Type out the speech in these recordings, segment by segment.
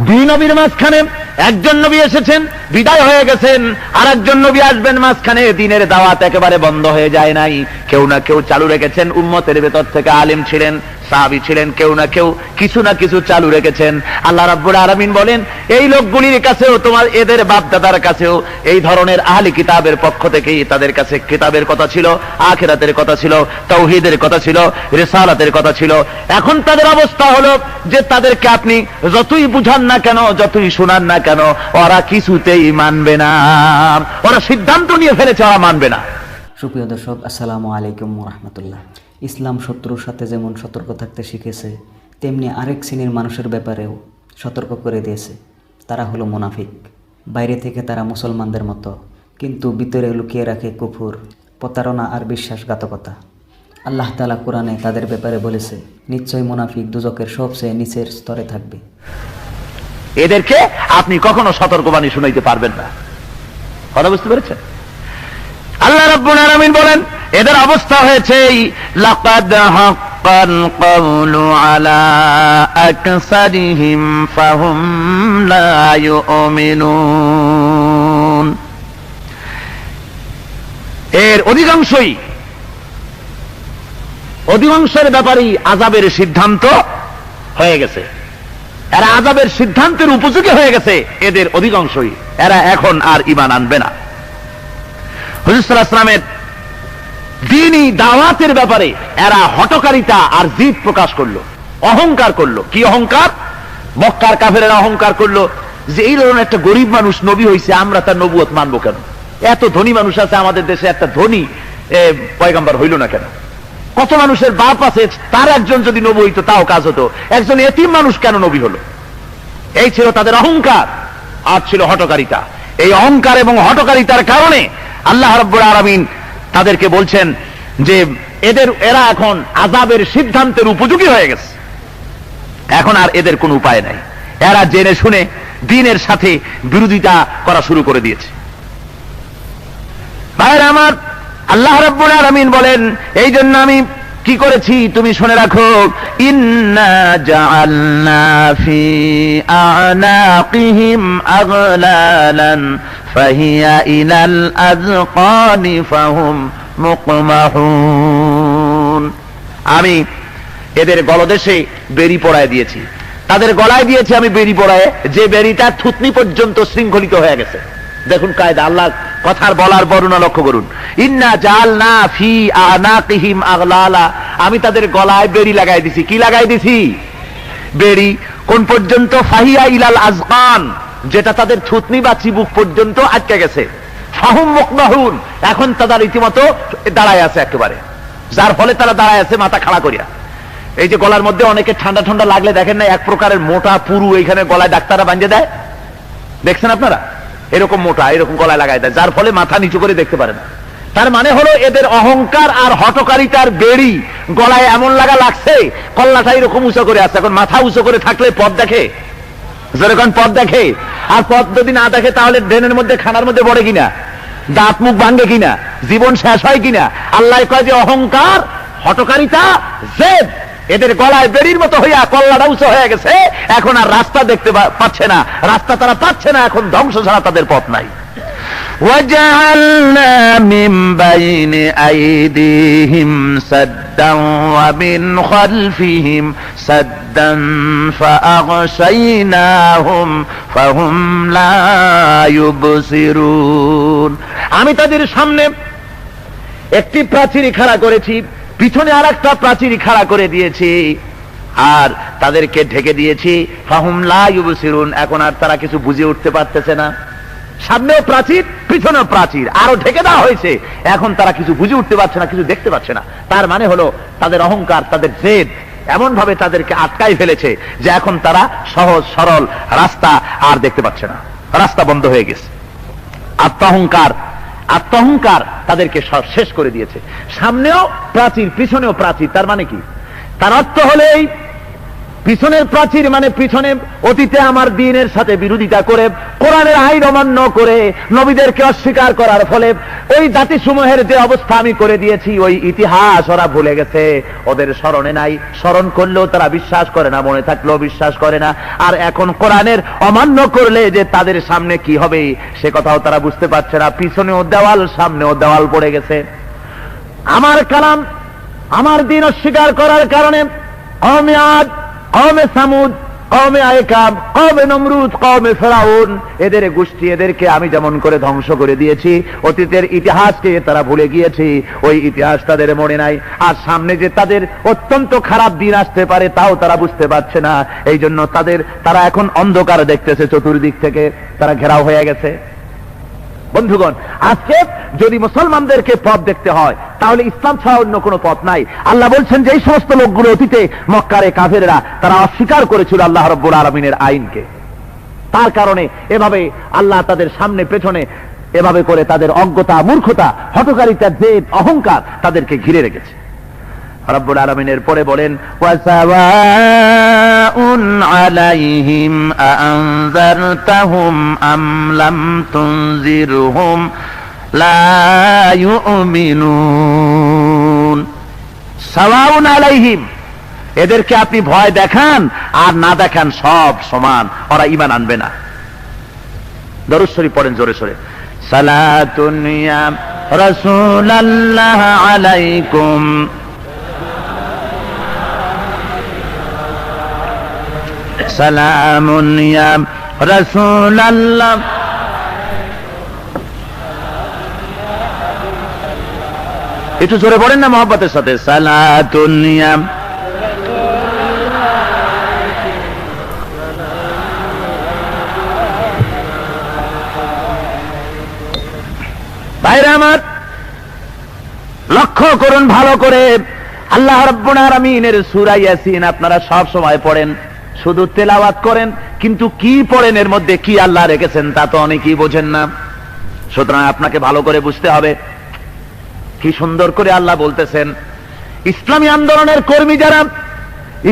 দুই নবীর মাঝখানে একজন নবী এসেছেন, বিদায় হয়ে গেছেন, আর একজন নবী আসবেন মাঝখানে। দিনের দাওয়াত একেবারে বন্ধ হয়ে যায় নাই, কেউ না কেউ চালু রেখেছেন। উম্মতের ভেতর থেকে আলেম ছিলেন, সাহাবী ছিলেন, কেউ না কেউ কিছু না কিছু চালু রেখেছেন। আল্লাহ রাব্বুল আলামিন বলেন, এই লোকগুলির কাছেও, তোমার এদের বাপ দাদার কাছেও এই ধরনের আহলি কিতাবের পক্ষ থেকেই তাদের কাছে কিতাবের কথা ছিল, আখিরাতের কথা ছিল, তাওহীদের কথা ছিল, রিসালাতের কথা ছিল। এখন তাদের অবস্থা হলো যে তাদেরকে আপনি যতই বুঝান না কেন, যতই শোনান না কেন, ওরা কিছুতেই মানবে না। ওরা সিদ্ধান্ত নিয়ে ফেলেছে, ওরা মানবে না। সুপ্রিয় দর্শক, আসসালামু আলাইকুম ওয়া রাহমাতুল্লাহ। ইসলাম শত্রুর সাথে যেমন সতর্ক থাকতে শিখেছে, তেমনি আরেক শ্রেণীর মানুষের ব্যাপারেও সতর্ক করে দিয়েছে। তারা হলো মুনাফিক। বাইরে থেকে তারা মুসলমানদের মতো, কিন্তু ভিতরে লুকিয়ে রাখে কুফর, প্রতারণা আর বিশ্বাসঘাতকতা। আল্লাহ তাআলা কোরআনে তাদের ব্যাপারে বলেছে, নিশ্চয় মুনাফিক দুজকের সবচেয়ে নিচের স্তরে থাকবে। এদেরকে আপনি কখনো সতর্কবাণী শুনাইতে পারবেন না। কথা বুঝতে পেরেছেন? আল্লাহ রাব্বুল আলামিন বলেন, এদের অবস্থা হয়েছে লাকাদ হাক্কাল কওলু আলা আকসারিহিম ফাহুম লা ইউমিনুন। এর অধিকাংশের ব্যাপারেই আযাবের সিদ্ধান্ত হয়ে গেছে। এরা আযাবের সিদ্ধান্তের উপযোগী হয়ে গেছে। এদের অধিকাংশই, এরা এখন আর ঈমান আনবে না। হুজুর সাল্লাল্লাহু আলাইহি ওয়াসাল্লামের দ্বীনি দাওয়াতের ব্যাপারে এরা হঠকারিতা আর জিদ প্রকাশ করলো, অহংকার করলো। কি অহংকার? মক্কার কাফেরেরা অহংকার করলো যে এই ধরনের একটা গরিব মানুষ নবী হইছে, আমরা তার নবুয়ত মানবো কেন? এত ধনী মানুষ আছে আমাদের দেশে, একটা ধনী পয়গম্বর হইল না কেন? কত মানুষের বাপ আছে, তার একজন যদি নবী হইতো তাও কাজ হতো, একজন এতিম মানুষ কেন নবী হলো? এই ছিল তাদের অহংকার, আর ছিল হঠকারিতা। এই অহংকার এবং হঠকারিতার কারণে আল্লাহ রাব্বুল আলামিন তাদেরকে বলছেন যে এরা এখন আযাবের সিদ্ধান্তের উপযোগী হয়ে গেছে। এখন আর এদের কোনো উপায় নাই। এরা জেনে শুনে দ্বীনের সাথে বিরোধিতা করা শুরু করে দিয়েছে। ভাইরা আমার, আল্লাহ রাব্বুল আলামিন বলেন, এই জন্য আমি কি করেছি তুমি শুনে রাখো। ইন্না জাআলনা ফি আ'নাকিহিম আগলালান ফাহিয়া ইলাল আযকানি ফাহুম মুকমাহুন। আমি এদের গলদেশে বেড়ি পরায় দিয়েছি, তাদের গলায় দিয়েছি আমি বেড়ি পরায়, যে বেড়িটা থুতনি পর্যন্ত শৃঙ্খলিত হয়ে গেছে। দেখুন কায়দা, আল্লাহ কথার বলার বর্ণনা লক্ষ্য করুন। ইন্না জাআলনা ফি আ'নাকিহিম আগলালা, আমি তাদের গলায় বেড়ি লাগাই দিছি। কি লাগাই দিছি? বেড়ি। কোন পর্যন্ত? ফাহিয়া ইলাল আযকান, যেটা তাদের থুতনি বা চিবুক পর্যন্ত আটকে গেছে। ফাহুম মুকমাহুন, এখন তারা রীতিমতো দাঁড়ায় আছে একেবারে, যার ফলে তারা দাঁড়ায় আছে মাথা খাড়া করিয়া। এই যে গলার মধ্যে অনেকে ঠান্ডা ঠান্ডা লাগলে দেখেন না, এক প্রকারের মোটা পুরু এইখানে গলায় ডাক্তাররা বাঁধে দেয়, দেখছেন আপনারা? এরকম মোটা, এরকম গলায় লাগাই দেয়, যার ফলে মাথা নিচু করে দেখতে পারে না। তার মানে হলো এদের অহংকার আর হঠকারিতার বেড়ি গলায় এমন লাগছে, কল্লাটা এরকম উঁচু করে আছে। এখন মাথা উঁচু করে থাকলে পথ দেখে, যেরকম পথ দেখে, আর পথ যদি না দেখে তাহলে ড্রেনের মধ্যে, খানার মধ্যে পড়ে কিনা, দাঁত মুখ ভাঙে কিনা, জীবন শেষ হয় কিনা। আল্লাহ কয় যে অহংকার, হঠকারিতা, জেদ এদের গলায় বেড়ির মতো হইয়া কল্লাটা উঁচু হয়ে গেছে। এখন আর রাস্তা দেখতে পাচ্ছে না, রাস্তা তারা পাচ্ছে না, এখন ধ্বংস ছাড়া তাদের পথ নাই। وَجَعَلْنَا مِنْ بَيْنِ أَيْدِيهِمْ سَدًّا وَمِنْ خَلْفِهِمْ سَدًّا فَأَغْشَيْنَاهُمْ فَهُمْ لَا يُبْصِرُونَ। আমি তাদের সামনে একটি প্রাচীর খাড়া করেছি, পিছনে আরেকটা প্রাচীর খাড়া করে দিয়েছি, আর তাদেরকে ঢেকে দিয়েছি। ফাহুম লা ইউবসিরুন, এখন আর তারা কিছু বুঝে উঠতে পারতেছে না। সামনেও প্রাচীর, পিছনেও প্রাচীর, আরো ঢেকে দেওয়া হয়েছে, এখন তারা কিছু বুঝে উঠতে পারছে না, কিছু দেখতে পাচ্ছে না। তার মানে হলো তাদের অহংকার, তাদের জেদ এমন ভাবে তাদেরকে আটকাই ফেলেছে যে এখন তারা সহজ সরল রাস্তা আর দেখতে পাচ্ছে না, রাস্তা বন্ধ হয়ে গেছে। আত্মহংকার তাদেরকে শেষ করে দিয়েছে। সামনেও প্রাচীর, পিছনেও প্রাচীর। তার মানে কি? তার অর্থ হলেই পিছনের প্রাচীর মানে পিছনে অতীতে আমার দ্বীনের সাথে বিরোধিতা করে, কোরআনের আইন অমান্য করে, নবীদেরকে অস্বীকার করার ফলে ওই জাতিসমূহের যে অবস্থা আমি করে দিয়েছি, ওই ইতিহাস ওরা ভুলে গেছে, ওদের স্মরণে নাই। স্মরণ করলেও তারা বিশ্বাস করে না, মনে থাকলেও বিশ্বাস করে না। আর এখন কোরআনের অমান্য করলে যে তাদের সামনে কি হবে সে কথাও তারা বুঝতে পারছে না। পিছনেও দেওয়াল, সামনেও দেওয়াল পড়ে গেছে। আমার কালাম, আমার দ্বীন অস্বীকার করার কারণে কওমে আদ, কওমে সামুদ, কওমে আয়কাব, কওমে নমরুদ, কওমে ফেরাউন, এদের গোষ্ঠী, এদেরকে আমি যেমন করে ধ্বংস করে দিয়েছি, অতীতের ইতিহাসকে তারা ভুলে গিয়েছে, ওই ইতিহাস তাদের মনে নাই। আর সামনে যে তাদের অত্যন্ত খারাপ দিন আসতে পারে তাও তারা বুঝতে পারছে না। এই জন্য তারা এখন অন্ধকার দেখতেছে, চতুর্দিক থেকে তারা ঘেরাও হয়ে গেছে। বন্ধুগণ, আজকে যদি মুসলমানদেরকে পথ দেখতে হয় তাহলে ইসলাম ছাড়া অন্য কোনো পথ নাই। আল্লাহ বলছেন যে এই সমস্ত লোকগুলো অতীতে মক্কারে কাফেররা তারা অস্বীকার করেছিল আল্লাহ রাব্বুল আলামিনের আইনকে, তার কারণে এভাবে আল্লাহ তাদের সামনে পেছনে এভাবে করে তাদের অজ্ঞতা, মূর্খতা, হঠকারিতার যে অহংকার তাদেরকে ঘিরে রেখেছে। রব্বুল আলামিনের পরে বলেন, ওয়াসাওয়াউন আলাইহিম আনজারতাহুম আম লাম তুনজিরহুম লা ইউমিনুন। সাওয়াউন আলাইহিম, এদেরকে আপনি ভয় দেখান আর না দেখান সব সমান, ওরা ঈমান আনবে না। দরুদ শরীফ পড়েন জোরে সোরে। সালাতুন ইয়া রাসূলুল্লাহ আলাইকুম, সালামুন ইয়া রাসূলুল্লাহ। একটু জোরে পড়েন না মহব্বতের সাথে, সালাতুন ইয়া। ভাইরা আমার, লক্ষ্য করুন ভালো করে, আল্লাহ রাব্বুল আলামিনের সূরা ইয়াসিন আপনারা সব সময় পড়েন, শুধু তেলাওয়াত করেন, কিন্তু কি পড়েন এর মধ্যে কি আল্লাহ রেখেছেন তা তো অনেকেই বোঝেন না। সুতরাং আপনাকে ভালো করে বুঝতে হবে। কি সুন্দর করে আল্লাহ বলতেছেন, ইসলামী আন্দোলনের কর্মী যারা,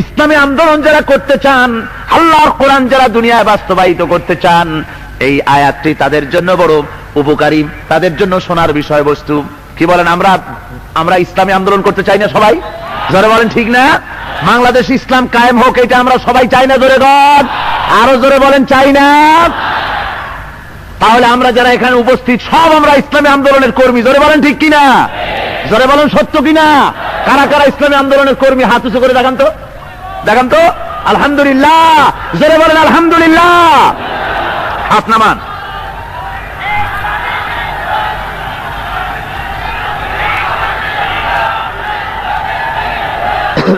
ইসলামী আন্দোলন যারা করতে চান, আল্লাহর কোরআন যারা দুনিয়ায় বাস্তবায়িত করতে চান, এই আয়াতটি তাদের জন্য বড় উপকারী, তাদের জন্য শোনার বিষয়বস্তু। কি বলেন, আমরা ইসলামী আন্দোলন করতে চাই না সবাই? জোরে বলেন ঠিক না? বাংলাদেশ ইসলাম কায়েম হোক, এটা আমরা সবাই চাই না? জোরে বলেন, আরো জোরে বলেন, চাই না? তাহলে আমরা যারা এখানে উপস্থিত সব আমরা ইসলামী আন্দোলনের কর্মী। জোরে বলেন ঠিক কিনা? জোরে বলেন সত্য কিনা? কারা কারা ইসলামী আন্দোলনের কর্মী হাত উঁচু করে দেখান তো, দেখান তো। আলহামদুলিল্লাহ, জোরে বলেন আলহামদুলিল্লাহ। হাত নামান।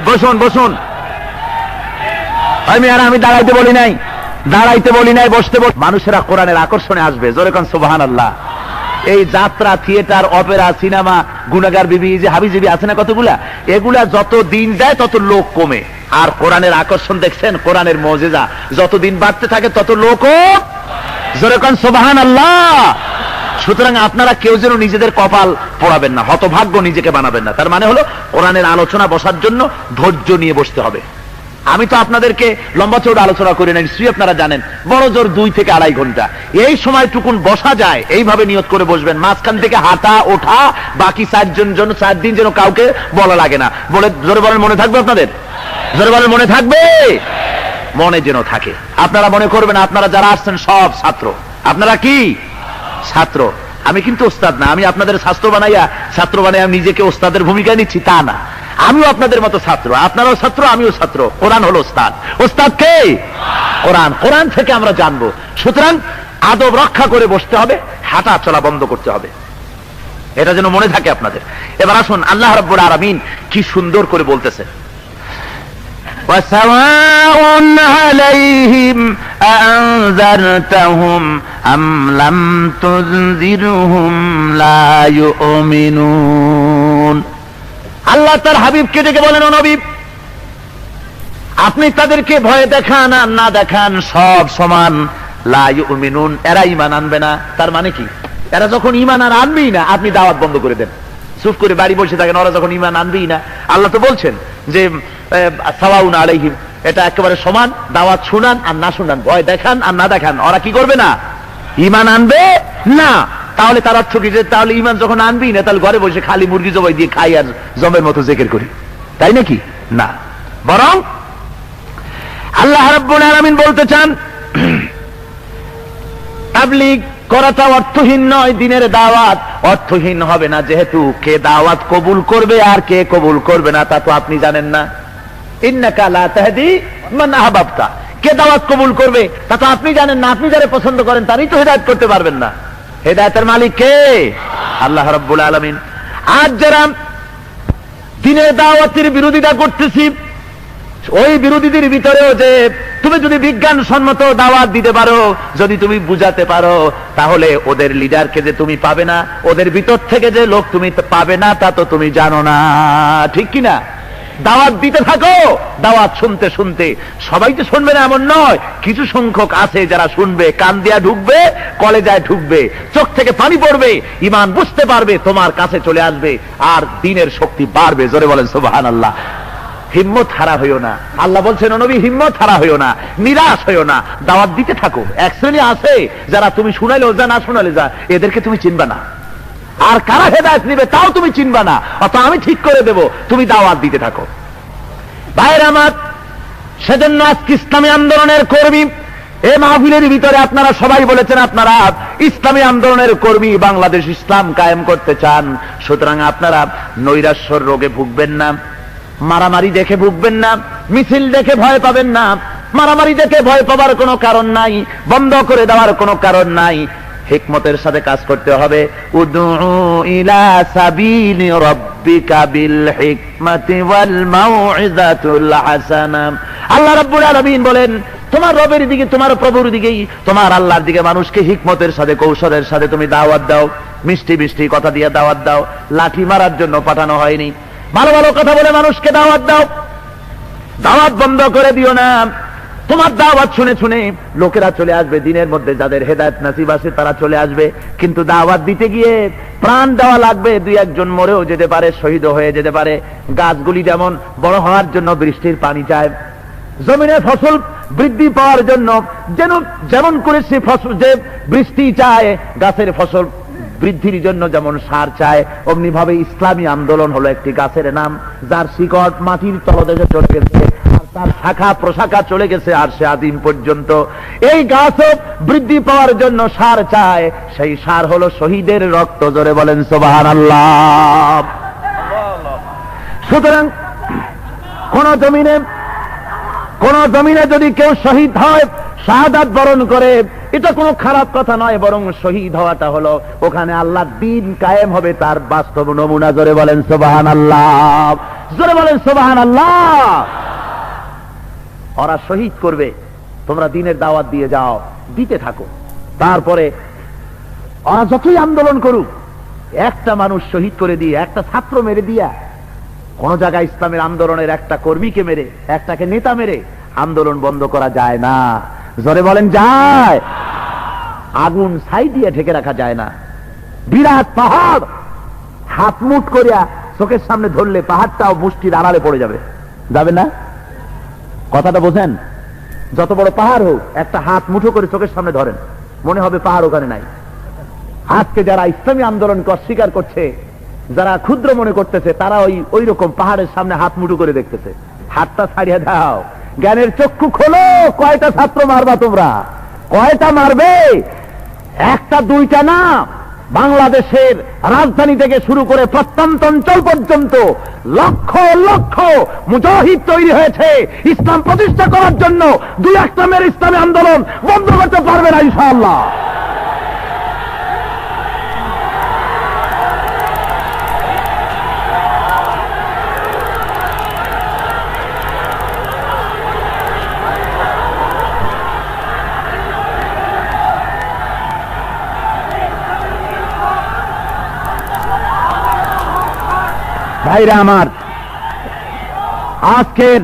বসুন বসুন। আমি দাঁড়াইতে বলি নাই, দাঁড়াইতে বলি নাই, বসতে বল। মানুষেরা কোরআনের আকর্ষণে আসবে। জোরে কোন সুবহানাল্লাহ। এই যাত্রা, থিয়েটার, অপেরা, সিনেমা, গুনাগার বিবি, যে হাবিজাবি আছে না কতগুলা, এগুলা যত দিন যায় তত লোক কমে। আর কোরআনের আকর্ষণ দেখছেন, কোরআনের মুজিজা যত দিন বাড়তে থাকে তত লোকও। জোরে কোন সুবহানাল্লাহ। সুতরাং আপনারা কেউ যেন নিজেদের কপাল পোড়াবেন না, হতভাগ্য নিজেকে বানাবেন না। তার মানে হলো কোরআনের আলোচনা বসার জন্য ধৈর্য নিয়ে বসতে হবে। আমি তো আপনাদেরকে লম্বা চৌড়া আলোচনা করি না, নিশ্চয়ই আপনারা জানেন, বড় জোর 2 থেকে আড়াই ঘন্টা এই সময়টুকুন বসা যায়। এইভাবে নিয়ত করে বসবেন, মাঝখান থেকে হাঁটা ওঠা বাকি 4 দিন যেন কাউকে বলা লাগে না। বলে জোরে বলেন, মনে থাকবে আপনাদের? জোরে বলেন, মনে থাকবে? মনে যেন থাকে। আপনারা মনে করবেন আপনারা যারা আসছেন সব ছাত্র। আপনারা কি ছাত্র? আমি কিন্তু ওস্তাদ না। আমি আপনাদের ছাত্র বানাইয়া নিজেকে ওস্তাদের ভূমিকা নিচ্ছি তা না। আমিও আপনাদের মতো ছাত্র, আপনারাও ছাত্র, আমিও ছাত্র। কোরআন হলো ওস্তাদ। ওস্তাদ কে? কোরআন। কোরআন থেকে আমরা জানবো। সুতরাং আদব রক্ষা করে বসতে হবে, হাঁটা চলা বন্ধ করতে হবে, এটা যেন মনে থাকে আপনাদের। এবার আসুন, আল্লাহ রাব্বুল আলামিন কি সুন্দর করে বলতেছে, ওয়াসাওয়াউন আলাইহিম আনজারতাহুম আম লাম তুনজিরহুম লা ইউমিনুন। আল্লাহ তার হাবিবকে ডেকে বলেন, ও নবী, আপনি তাদেরকে ভয় দেখান আর না দেখান সব সমান। লা ইউমিনুন, এরা ঈমান আনবে না। তার মানে কি? এরা যখন ঈমান আর আনবেই না, আপনি দাওয়াত বন্ধ করে দেন, চুপ করে বাড়ি বসে থাকেন। ওরা যখন ঈমান আনবেই না, আল্লাহ তো বলছেন যে সাওয়াউন আলাইহিম, এটা একেবারে সমান, দাওয়াত শুনান আর না শুনান, ভয় দেখান আর না দেখান, ওরা কি করবে না? ঈমান আনবে না। তাহলে তার অর্থ কি? যে তাহলে ঈমান যখন আনবি না, তাহলে ঘরে বসে খালি মুরগি জবাই দিয়ে খাই আর জমের মতো জিকির করি, তাই নাকি? না, বরং আল্লাহ রাব্বুল আলামিন বলতে চান তাবলীগ করাটা অর্থহীন নয়, দিনের দাওয়াত অর্থহীন হবে না, যেহেতু কে দাওয়াত কবুল করবে আর কে কবুল করবে না তা তো আপনি জানেন না। ইন্নাকা লা তাহদি মান আহবাবতা, কে দাওয়াত কবুল করবে তা তো আপনি জানেন না। আপনি যারা পছন্দ করেন তারই তো হেদায়েত করতে পারবেন না। হেদায়েতের মালিক কে? আল্লাহ রাব্বুল আলামিন। আজ যারা দিনের দাওয়াতের বিরোধিতা করতেছি, ওই বিরোধীদের ভিতরেও যে তুমি যদি বিজ্ঞানসম্মত দাওয়াত দিতে পারো, যদি তুমি বুঝাতে পারো, তাহলে ওদের লিডারকে যে তুমি পাবে না, ওদের ভিতর থেকে যে লোক তুমি পাবে না তা তো তুমি জানো না, ঠিক কিনা? দাওয়াত দিতে থাকো, দাওয়াত শুনতে শুনতে সবাই তো শুনবে না এমন নয়, কিছু সংখ্যক আছে যারা শুনবে, কান দিয়া ঢুকবে, কলেজায় ঢুকবে, চোখ থেকে পানি পড়বে, ঈমান বুঝতে পারবে, তোমার কাছে চলে আসবে, আর দ্বীনের শক্তি বাড়বে। জোরে বলেন সুবহানাল্লাহ। হিম্মত হারা হইও না, আল্লাহ বলছেন ও নবী হিম্মত হারা হইও না, নিরাশ হইও না, দাওয়াত দিতে থাকো। এক শ্রেণী আছে যারা তুমি শুনাইলেও যা, না শুনালে যা, এদেরকে তুমি চিনবা না, আর কারা হেদায়েত নিবে তাও তুমি চিনবা না, অত আমি ঠিক করে দেব, তুমি দাওয়াত দিতে থাকো। ভাইরা আমার, সেজন্য আজকে ইসলামী আন্দোলনের কর্মী, এই মাহফিলের ভিতরে আপনারা সবাই বলেছেন আপনারা ইসলামী আন্দোলনের কর্মী, বাংলাদেশ ইসলাম কায়েম করতে চান। সুতরাং আপনারা নৈরাশ্যর রোগে ভুগবেন না, মারামারি দেখে ভুগবেন না, মিছিল দেখে ভয় পাবেন না, মারামারি দেখে ভয় পাবার কোনো কারণ নাই, বন্ধ করে দেওয়ার কোনো কারণ নাই। হিকমতের সাথে কাজ করতে হবে। উদউ ইলা সাবিলি রাব্বিকা বিল হিকমাতি ওয়াল মাউইযাতুল হাসানা। আল্লাহ রাব্বুল আলামিন বলেন, তোমার রবের দিকে, তোমার প্রভুর দিকেই, তোমার আল্লাহর দিকে মানুষকে হিকমতের সাথে, কৌশলের সাথে তুমি দাওয়াত দাও, মিষ্টি মিষ্টি কথা দিয়ে দাওয়াত দাও। লাঠি মারার জন্য পাঠানো হয়নি, ভালো ভালো কথা বলে মানুষকে দাওয়াত দাও, দাওয়াত বন্ধ করে দিও না। তোমার দাওয়াত শুনে শুনে লোকেরা চলে আসবে, দিনের মধ্যে যাদের হেদায়েত নসিব আছে তারা চলে আসবে, কিন্তু দাওয়াত দিতে গিয়ে প্রাণ দেওয়া লাগবে। দুই একজন মরেও যেতে পারে, শহীদ হয়ে যেতে পারে। গাছগুলি যেমন বড় হওয়ার জন্য বৃষ্টির পানি চায়, জমিনে ফসল বৃদ্ধি পাওয়ার জন্য যেমন করে সে ফসল, যে বৃষ্টি চায়, গাছের ফসল বৃদ্ধির জন্য যেমন সার চায়, অমনি ভাবে ইসলামী আন্দোলন হলো একটি গাছের নাম, যার শিকড় মাটির তলদেশে চলে গেছে, আর তার শাখা প্রশাখা চলে গেছে আরশে আযীম পর্যন্ত। এই গাছও বৃদ্ধি পাওয়ার জন্য সার চায়, সেই সার হলো শহীদের রক্ত। জোরে বলেন সুবহানাল্লাহ। সুতরাং কোন জমিনে যদি কেউ শহীদ হয়, শাহাদাত বরণ করে, এটা কোনো খারাপ কথা নয়, বরং শহীদ হওয়াটা হলো ওখানে আল্লাহর দ্বীন কায়েম হবে, তার বাস্তব নমুনা। জোরে বলেন সুবহানাল্লাহ, জোরে বলেন সুবহানাল্লাহ। ওরা শহীদ করবে, তোমরা দ্বীনের দাওয়াত দিয়ে যাও, দিতে থাকো। তারপরে ওরা যতই আন্দোলন করুক, একটা মানুষ শহীদ করে দিয়ে, একটা ছাত্র মেরে দিয়া, কোন জায়গায় ইসলামের আন্দোলনের একটা কর্মীকে মেরে, একটাকে নেতা মেরে আন্দোলন বন্ধ করা যায় না। জোরে বলেন যায়? আগুন ছাই দিয়ে ঢেকে রাখা যায় না। বিরাট পাহাড় হাত মুঠ করিয়া চোখের সামনে ধরলে পাহাড়টাও মুষ্টির আড়ালে পড়ে যাবে, যাবে না? কথাটা বোঝেন? যত বড় পাহাড় হোক, একটা হাত মুঠো করে চোখের সামনে ধরেন, মনে হবে পাহাড় ওখানে নাই। আজকে যারা ইসলামী আন্দোলনকে অস্বীকার করছে, যারা ক্ষুদ্র মনে করতেছে, তারা ওই রকম পাহাড়ের সামনে হাত মুঠো করে দেখতেছে। হাতটা ছাড়িয়ে দাও, জ্ঞানের চক্ষু খোলো। কয়টা ছাত্র মারবা তোমরা? কয়টা মারবে? একটা দুইটা না, বাংলাদেশের রাজধানী থেকে শুরু করে প্রত্যন্ত অঞ্চল পর্যন্ত লক্ষ লক্ষ মুজাহিদ তৈরি হয়েছে ইসলাম প্রতিষ্ঠা করার জন্য। দুই একটা মেয়ের ইসলামী আন্দোলন বন্ধ করতে পারবে না ইনশাআল্লাহ। ভাইরা আমার, আজকের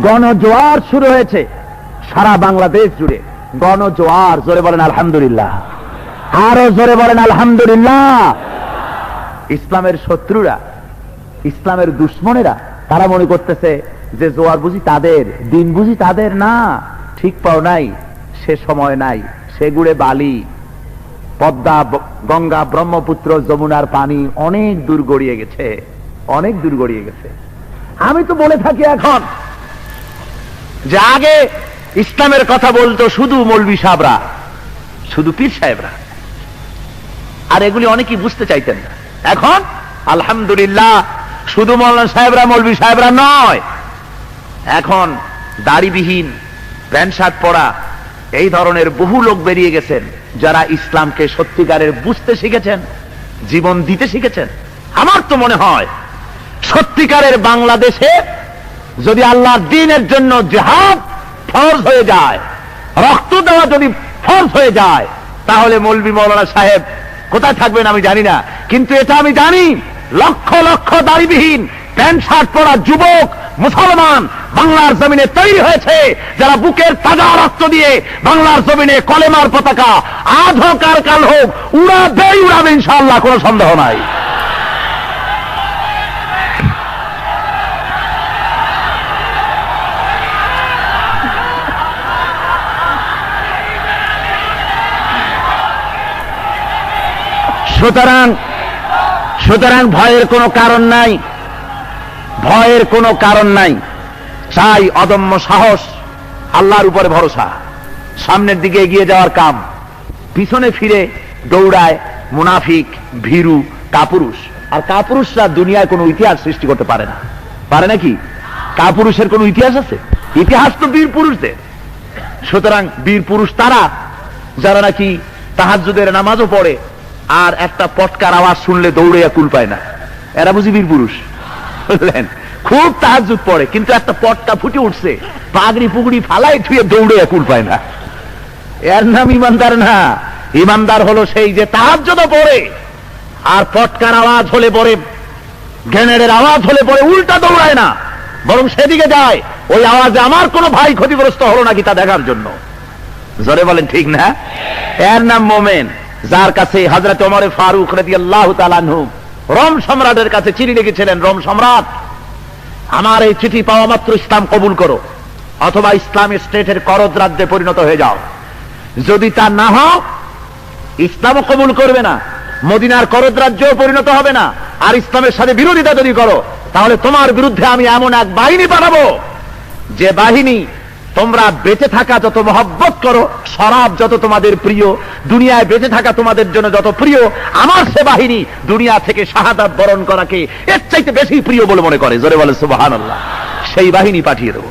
গণজোয়ার শুরু হয়েছে সারা বাংলাদেশ জুড়ে। গণজোয়ার, জোরে বলেন আলহামদুলিল্লাহ, আরো জোরে বলেন আলহামদুলিল্লাহ। ইসলামের শত্রুরা, ইসলামের দুশ্মনেরা, তারা মনে করতেছে যে জোয়ার বুঝি তাদের, দিন বুঝি তাদের, না, ঠিক পাও নাই, সে সময় নাই, সে গুড়ে বালি, পদ্মা, গঙ্গা, ব্রহ্মপুত্র, যমুনার পানি অনেক দূর গড়িয়ে গেছে, অনেক দূর গড়িয়ে গেছে। আমি তো বলে থাকি এখন যে আগে ইসলামের কথা বলতো শুধু মৌলভী সাহেবরা, শুধু পীর সাহেবরা, আর এগুলি অনেকেই বুঝতে চাইতেন না। এখন আলহামদুলিল্লাহ শুধু মৌলানা সাহেবরা, মৌলভী সাহেবরা নয়, এখন দাড়িবিহীন, প্যান্ট শার্ট পরা এই ধরনের বহু লোক বেরিয়ে গেছেন, যারা ইসলামকে সত্যিকারের বুঝতে শিখেছেন, জীবন দিতে শিখেছেন। আমার তো মনে হয় সত্যিকারের বাংলাদেশে যদি আল্লাহর দ্বীনের জন্য জিহাদ ফরজ হয়ে যায়, রক্ত দেওয়া যদি ফরজ হয়ে যায়, তাহলে মৌলভী মৌলানা সাহেব কোথায় থাকবেন আমি জানি না, কিন্তু এটা আমি জানি লক্ষ লক্ষ দাড়িবিহীন প্যান্ট শার্ট পরা যুবক মুসলমান বাংলার জমিনে তৈরি হয়েছে, যারা বুকের তাজা রক্ত দিয়ে বাংলার জমিনে কলেমার পতাকা আজ হোক আর কাল হোক উড়াবেই উড়াবে ইনশাআল্লাহ, কোনো সন্দেহ নাই। সুতরাং ভয়ের কোনো কারণ নাই, ভয়ের কোনো কারণ নাই। চাই অদম্য সাহস, আল্লাহর উপরে ভরসা, সামনের দিকে এগিয়ে যাওয়ার কাম। পিছনে ফিরে দৌড়ায় মুনাফিক, ভীরু, কাপুরুষ। আর কাপুরুষরা দুনিয়ায় কোনো ইতিহাস সৃষ্টি করতে পারে না, পারে নাকি? কাপুরুষের কোনো ইতিহাস আছে? ইতিহাস তো বীর পুরুষদের। সুতরাং বীর পুরুষ তারা যারা নাকি তাহাজ্জুদের নামাজও পড়ে আর একটা পটকার আওয়াজ শুনলে দৌড়ে কুল পায় না, এরা বুঝি বীর পুরুষ? বুঝলেন? খুব তাহাজ্জুদ পড়ে, কিন্তু একটা পটকা ফুটে উঠছে, পাগড়ি পুগড়ি ফালাই ছুঁয়ে দৌড়ে কুল পায় না, এর নাম ইমানদার না। ইমানদার হলো সেই যে তাহাজ্জুদও পড়ে আর পটকার আওয়াজ হলে পরে, গ্রেনেডের আওয়াজ হলে পরে উল্টা দৌড়ায় না, বরং সেদিকে যায় ওই আওয়াজে আমার কোনো ভাই ক্ষতিগ্রস্ত হলো নাকি তা দেখার জন্য। জোরে বলেন ঠিক না? এর নাম মোমেন। যার কাছে হযরত ওমর ফারুক রাদিয়াল্লাহু তাআলা আনহু রোম সম্রাটের কাছে চিঠি লিখেছিলেন, রোম সম্রাট আমার এই চিঠি পাওয়া মাত্র ইসলাম কবুল করো, অথবা ইসলামী স্টেটের করদ রাজ্যে পরিণত হয়ে যাও। যদি তা না হয় ইসলামও কবুল করবে না, মদিনার করদ রাজ্যেও পরিণত হবে না, আর ইসলামের সাথে বিরোধিতা যদি করো তাহলে তোমার বিরুদ্ধে আমি এমন এক বাহিনী পাঠাবো, যে বাহিনী তোমরা বেঁচে থাকা যত মহব্বত করো, শরাব যত তোমাদের প্রিয়, দুনিয়ায় বেঁচে থাকা তোমাদের জন্য যত প্রিয়, আমার সে বাহিনী দুনিয়া থেকে শাহাদাত বরণ করাকে এর চাইতে বেশি প্রিয় বলে মনে করে। জোরে বলে সুবহানাল্লাহ। সেই বাহিনী পাঠিয়ে দেবো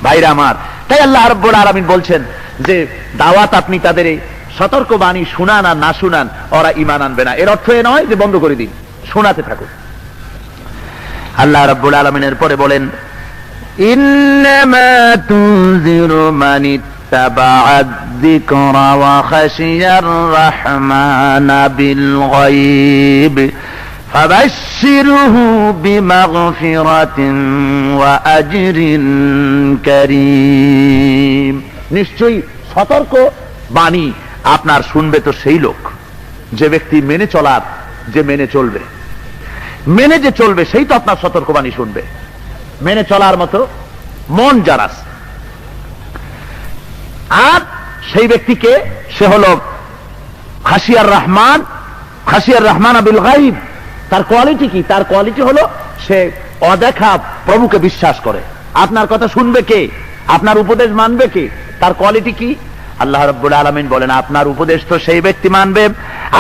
ভাইরা আমার। তাই আল্লাহ রাব্বুল আলামিন বলছেন যে দাওয়াত আপনি তাদের সতর্ক বাণী শুনান আর না শুনান, ওরা ঈমান আনবে না। এর অর্থ এ নয় যে বন্ধ করে দিন, শোনাতে থাকুন। আল্লাহ রাব্বুল আলামিনের পরে বলেন ইন্নামা তুনজিরু মান ইত্তাবাআদ যিকরা ওয়া খাশিয়ার রাহমানা বিল গায়ব ফাবাশশিরহু বিমাগফিরাতিন ওয়া আজরিন কারীম। নিশ্চয়ই সতর্ক বাণী আপনার শুনবে তো সেই লোক, যে ব্যক্তি মেনে চলার, যে মেনে চলবে, মেনে যে চলবে সেই তো আপনার সতর্ক বাণী শুনবে। মেনে চলার মতো মন যার আছে, আর সেই ব্যক্তিকে সে হলো খাশিয়ার রহমান, খাশিয়ার রহমান বিল গায়ব। তার কোয়ালিটি কি? তার কোয়ালিটি হলো সে অদেখা প্রভুকে বিশ্বাস করে। আপনার কথা শুনবে কে? আপনার উপদেশ মানবে কে? তার কোয়ালিটি কি? আল্লাহ রাব্বুল আলামিন বলেন আপনার উপদেশ তো সেই ব্যক্তি মানবে,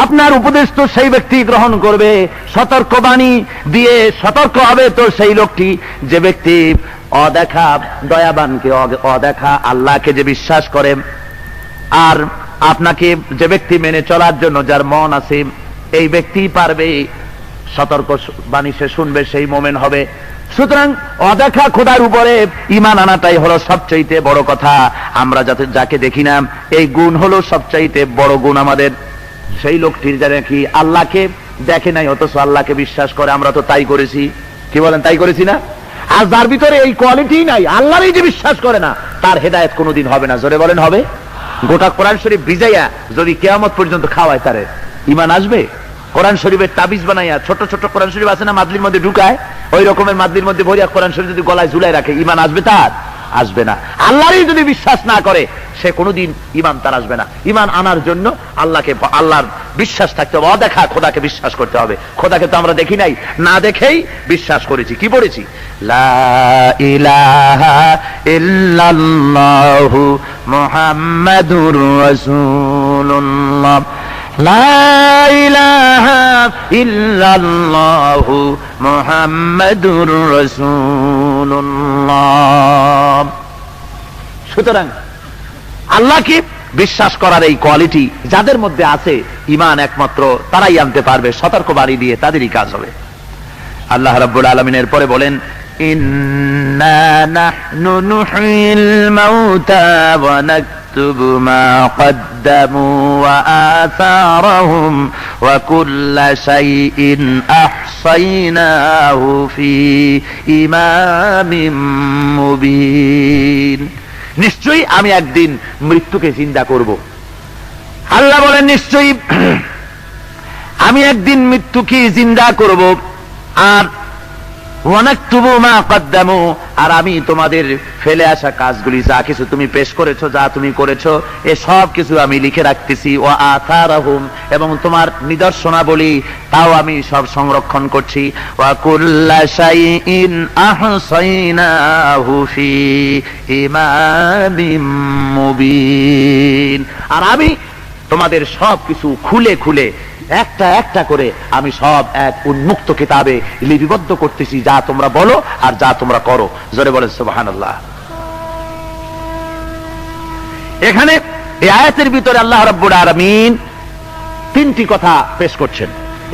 আপনার উপদেশ তো সেই ব্যক্তি গ্রহণ করবে। সতর্কবাণী দিয়ে সতর্ক হবে তো সেই লোকটি, যে ব্যক্তি অদেখা দয়াবানকে, অদেখা আল্লাহকে যে বিশ্বাস করে, আর আপনাকে যে ব্যক্তি মেনে চলার জন্য যার মন আছে, এই ব্যক্তি পারবে সতর্ক বাণী সে শুনবে, সেই মোমেন হবে। সুতরাং অদেখা খোদার উপরে ঈমান আনাটাই হলো সবচাইতে বড় কথা। আমরা যাকে দেখি না, এই গুণ হলো সবচাইতে বড় গুণ আমাদের। সেই লোকটির যারা কি আল্লাহকে দেখে নাই অথচ আল্লাহকে বিশ্বাস করে, আমরা তো তাই করেছি। কি বলেন? তাই করেছি না? আর যার ভিতরে এই কোয়ালিটি নাই, আল্লাহরই যে বিশ্বাস করে না, তার হেদায়েত কোনোদিন হবে না। জোরে বলেন হবে? গোটা কোরআন শরীফ ভিজাইয়া যদি কিয়ামত পর্যন্ত খাওয়ায়, তারে ঈমান আসবে? কোরআন শরীফের তাবিজ বানাইয়া, ছোট ছোট কোরআন শরীফ আছে না মাদলির মধ্যে ঢুকায়, ওই রকমের মাদলির মধ্যে ভরিয়া কোরআন শরীফ যদি গলায় ঝুলাই রাখে, ইমান আসবে তার? আসবে না। আল্লাহরই যদি বিশ্বাস না করে, সে কোনোদিন ইমান তার আসবে না। ইমান আনার জন্য আল্লাহর বিশ্বাস থাকতে হবে, অদেখা খোদাকে বিশ্বাস করতে হবে। খোদাকে তো আমরা দেখি নাই, না দেখেই বিশ্বাস করেছি। কি পড়েছি? লা ইলাহা ইল্লাল্লাহু মুহাম্মাদুর রাসূলুল্লাহ, লা ইলাহা ইল্লাল্লাহু মুহাম্মাদুর রাসূলুল্লাহ। সুতরাং আল্লাহকে বিশ্বাস করার এই কোয়ালিটি যাদের মধ্যে আছে, ঈমান একমাত্র তারাই আনতে পারবে। সতর্ক বাড়ি দিয়ে তাদেরই কাজ হবে। আল্লাহ রাব্বুল আলামিনের পরে বলেন, ইন্না নাহনু নুহয়িল মাউতা ওয়া নাকতুবু মা কদ্দামু ওয়া আসারহুম ওয়া কুল্লা শাইইন আহসাইনাহু ফি ইমামিম মুবিন। নিশ্চয়ই আমি একদিন মৃত্যুকে জিন্দা করব। আল্লাহ বলেন, নিশ্চয়ই আমি একদিন মৃত্যুকে জিন্দা করব, আর ওয়ানাকতুবু মা কদ্দামু, আর আমি তোমাদের ফেলে আসা কাজগুলি, যা কিছু তুমি পেশ করেছো, যা তুমি করেছো, এ সব কিছু আমি লিখে রাখতেছি। ওয়া আথারাহুম, এবং তোমার নিদর্শনাবলী তাও আমি সব সংরক্ষণ করছি। ওয়া কুল্লা শাইইন আহসাইনাহু ফি ইমামিম মুবিন, আর আমি তোমাদের সব কিছু খুলে খুলে একটা একটা করে আমি সব এক উন্মুক্ত কিতাবে লিপিবদ্ধ করতেছি, যা তোমরা বলো আর যা তোমরা করো। জোরে বলেন সুবহানাল্লাহ। এখানে এই আয়াতের ভিতরে আল্লাহ রাব্বুল আলামিন তিনটি কথা পেশ করছেন।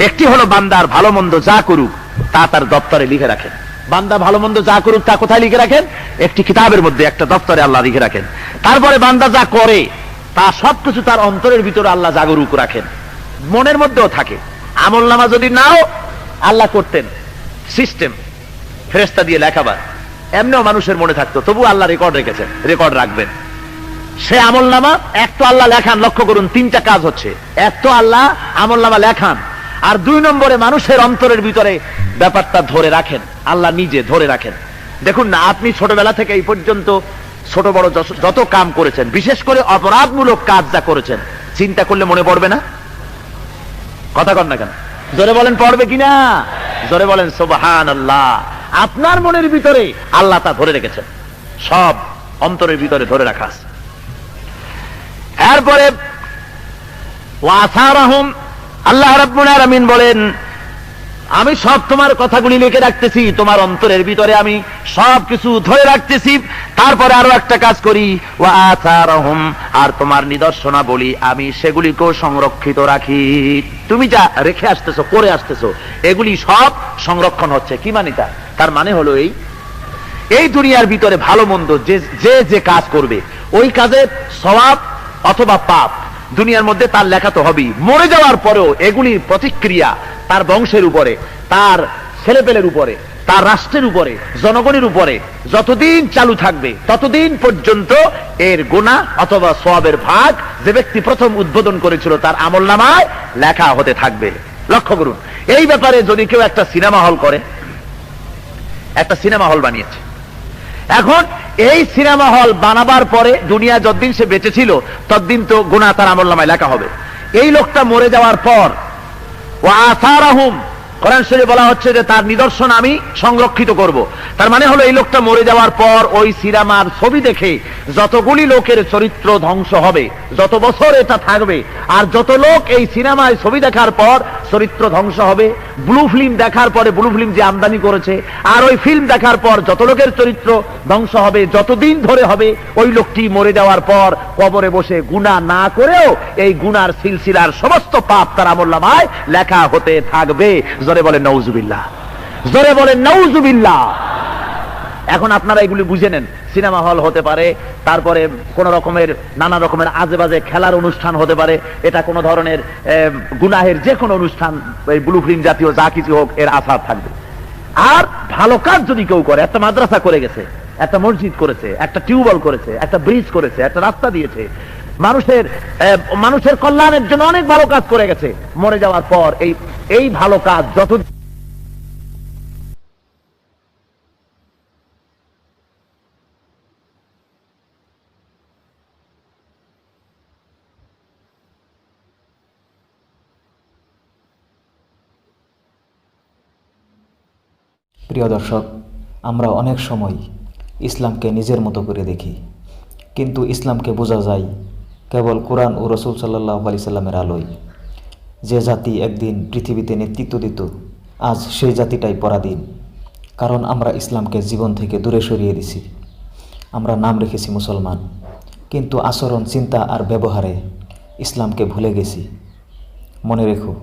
একটি হলো বান্দার ভালো মন্দ যা করুক তা তার দপ্তরে লিখে রাখেন। বান্দা ভালো মন্দ যা করুক তা কোথায় লিখে রাখেন? একটি কিতাবের মধ্যে, একটা দপ্তরে আল্লাহ লিখে রাখেন। তারপরে বান্দা যা করে তা সবকিছু তার অন্তরের ভিতরে আল্লাহ জাগরুক রাখেন, মনের মধ্যেও থাকে। আমলনামা যদি নাও আল্লাহ করতেন সিস্টেম, ফেরেশতা দিয়ে লেখাবার, এমনিও মানুষের মনে থাকতো, তবু আল্লাহ রেকর্ড রেখেছেন, রেকর্ড রাখবেন। সে আমলনামা এক তো আল্লাহ লেখান, লক্ষ্য করুন তিনটা কাজ হচ্ছে। এক তো আল্লাহ আমলনামা লেখান, আর দুই নম্বরে মানুষের অন্তরের ভিতরে ব্যাপারটা ধরে রাখেন, আল্লাহ নিজে ধরে রাখেন। দেখুন না, আপনি ছোটবেলা থেকে এই পর্যন্ত ছোট বড় যত কাম করেছেন, বিশেষ করে অপরাধমূলক কাজ যা করেছেন, চিন্তা করলে মনে পড়বে না? কথা কন না কেন? জোরে বলেন, পড়বে কিনা? জোরে বলেন সুবহানাল্লাহ। আপনার মনের ভিতরে আল্লাহ তা ধরে রেখেছেন, সব অন্তরের ভিতরে ধরে রাখা আছে। এরপরে ওয়াসারাহুম, আল্লাহ রাব্বুল আলামিন বলেন, আমি সব তোমার কথাগুলি লিখে রাখতেছি, তোমার অন্তরের ভিতরে আমি সব কিছু ধরে রাখতেছি। তারপরে আরো একটা কাজ করি, ওয়া আথারহুম, আর তোমার নিদর্শনাবলী আমি সেগুলিকেও সংরক্ষিত রাখি। তুমি যা রেখে আসতেছো, করে আসতেছো, এগুলি সব সংরক্ষণ হচ্ছে। কি মানিতা? তার মানে হলো এই দুনিয়ার ভিতরে ভালো মন্দ যে যে কাজ করবে, ওই কাজের সওয়াব অথবা পাপ দুনিয়ার মধ্যে তার লেখা তো হবেই। মরে যাওয়ার পরেও এগুলির প্রতিক্রিয়া তার বংশের উপরে, তার ছেলেপেলের উপরে, তার রাষ্ট্রের উপরে, জনগণের উপরে যতদিন চালু থাকবে, ততদিন পর্যন্ত এর গুনাহ অথবা সওয়াবের ভাগ যে ব্যক্তি প্রথম উদ্বোধন করেছিল তার আমলনামায় লেখা হতে থাকবে। লক্ষ্য করুন, এই ব্যাপারে যদি কেউ একটা সিনেমা হল করে, একটা সিনেমা হল বানিয়েছে, এখন এই সিনেমা হল বানাবার পরে দুনিয়া যতদিন সে বেঁচে ছিল ততদিন তো গুনাহ তার আমলনামায় লেখা হবে। এই লোকটা মরে যাওয়ার পর ওয়া আসারাহুম, কোরআন শরীফে বলা হচ্ছে যে তার নিদর্শন আমি সংরক্ষিত করব। তার মানে হলো এই লোকটা মরে যাওয়ার পর ওই সিনেমার ছবি দেখে যতগুলি লোকের চরিত্র ধ্বংস হবে, যত বছর এটা থাকবে, আর যত লোক এই সিনেমায় ছবি দেখার পর চরিত্র ধ্বংস হবে, ব্লু ফিল্ম দেখার পরে ব্লু ফিল্ম যে আমদানি করেছে, আর ওই ফিল্ম দেখার পর যত লোকের চরিত্র ধ্বংস হবে, যতদিন ধরে হবে, ওই লোকটি মরে যাওয়ার পর কবরে বসে গুনাহ না করেও এই গুনার সিলসিলার সমস্ত পাপ তার আমলনামায় লেখা হতে থাকবে। জোরে বলেন নাউজুবিল্লাহ, জোরে বলেন নাউজুবিল্লাহ। এখন আপনারা এগুলি বুঝে নেন। সিনেমা হল হতে পারে, তারপরে কোন রকমের নানা রকমের আজে বাজে খেলার অনুষ্ঠান হতে পারে, এটা কোন ধরনের গুনাহের যে কোনো অনুষ্ঠান, এই ব্লু ফিল্ম জাতীয় যা কিছু হোক, এর আসার থাকবে। আর ভালো কাজ যদি কেউ করে, একটা মাদ্রাসা করে গেছে, একটা মসজিদ করেছে, একটা টিউবওয়েল করেছে, একটা ব্রিজ করেছে, একটা রাস্তা দিয়েছে, মানুষের কল্যাণের জন্য অনেক ভালো কাজ করে গেছে। মরে যাওয়ার পর এই ভালো কাজ যত প্রিয় দর্শক, আমরা অনেক সময় ইসলামকে নিজের মতো করে দেখি, কিন্তু ইসলামকে বোঝা যায় কেবল কোরআন ও রসুল সাল্লাল্লাহু আলাইহি সাল্লামের আলোয়। যে জাতি একদিন পৃথিবীতে নেতৃত্ব দিত, আজ সেই জাতিটাই পরাধীন। কারণ আমরা ইসলামকে জীবন থেকে দূরে সরিয়ে দিছি। আমরা নাম রেখেছি মুসলমান, কিন্তু আচরণ, চিন্তা আর ব্যবহারে ইসলামকে ভুলে গেছি। মনে রেখো,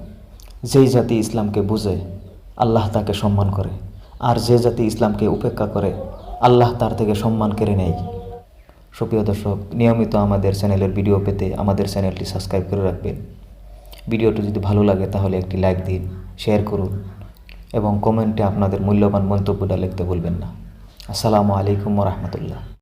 যেই জাতি ইসলামকে বুঝে আল্লাহ তাকে সম্মান করে, আর যে জাতি ইসলামকে উপেক্ষা করে আল্লাহ তার থেকে সম্মান কেড়ে নেয়। সুপ্রিয় দর্শক, নিয়মিত আমাদের চ্যানেলের ভিডিও পেতে আমাদের চ্যানেলটি সাবস্ক্রাইব করে রাখবেন। ভিডিওটি যদি ভালো লাগে তাহলে একটি লাইক দিন, শেয়ার করুন এবং কমেন্টে আপনাদের মূল্যবান মন্তব্যটা লিখতে ভুলবেন না। আসসালামু আলাইকুম ওয়া রাহমাতুল্লাহ।